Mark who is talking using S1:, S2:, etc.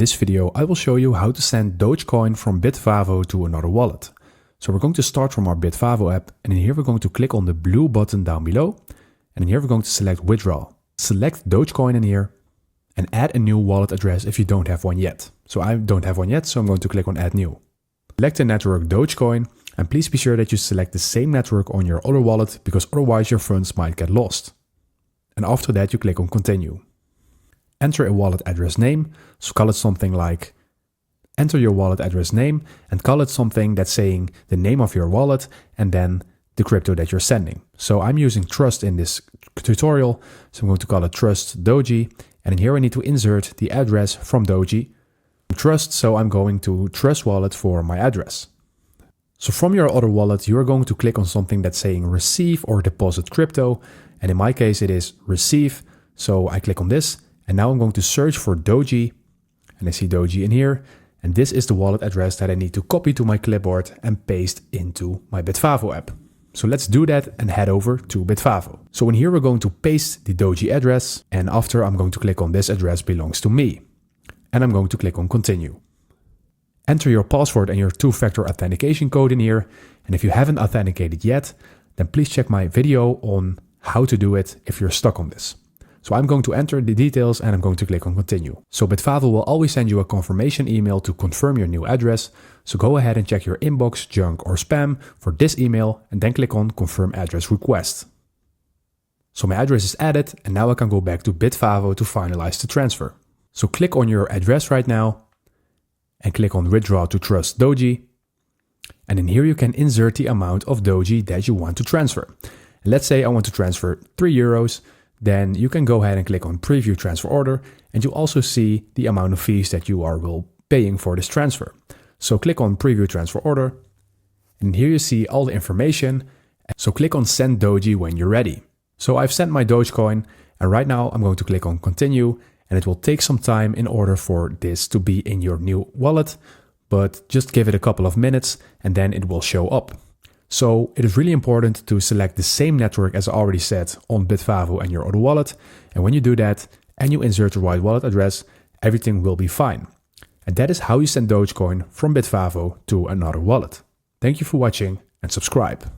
S1: this video, I will show you how to send Dogecoin from Bitvavo to another wallet. So we're going to start from our Bitvavo app, and in here we're going to click on the blue button down below, and in here we're going to select withdraw. Select Dogecoin in here and add a new wallet address if you don't have one yet. So I don't have one yet, so I'm going to click on add new. Select the network Dogecoin, and please be sure that you select the same network on your other wallet, because otherwise your funds might get lost. And after that you click on continue. Enter a wallet address name, so call it something like, enter your wallet address name and call it something that's saying the name of your wallet and then the crypto that you're sending. So I'm using Trust in this tutorial, so I'm going to call it Trust Doji, and in here I need to insert the address from Doji. Trust, so I'm going to Trust Wallet for my address. So from your other wallet, you're going to click on something that's saying receive or deposit crypto, and in my case it is receive, so I click on this. And now I'm going to search for Doji, and I see Doji in here, and this is the wallet address that I need to copy to my clipboard and paste into my Bitvavo app. So let's do that and head over to Bitvavo. So in here we're going to paste the Doji address, and after I'm going to click on this address belongs to me. And I'm going to click on continue. Enter your password and your two-factor authentication code in here, and if you haven't authenticated yet, then please check my video on how to do it if you're stuck on this. So I'm going to enter the details and I'm going to click on continue. So Bitvavo will always send you a confirmation email to confirm your new address. So go ahead and check your inbox, junk or spam for this email and then click on confirm address request. So my address is added and now I can go back to Bitvavo to finalize the transfer. So click on your address right now and click on withdraw to Trust Doji. And in here you can insert the amount of Doji that you want to transfer. And let's say I want to transfer €3. Then you can go ahead and click on preview transfer order, and you also see the amount of fees that you are paying for this transfer. So click on preview transfer order, and here you see all the information. So click on send Doji when you're ready. So I've sent my Dogecoin, and right now I'm going to click on continue, and it will take some time in order for this to be in your new wallet, but just give it a couple of minutes and then it will show up. So it is really important to select the same network as I already said on Bitvavo and your other wallet. And when you do that and you insert the right wallet address, everything will be fine. And that is how you send Dogecoin from Bitvavo to another wallet. Thank you for watching and subscribe.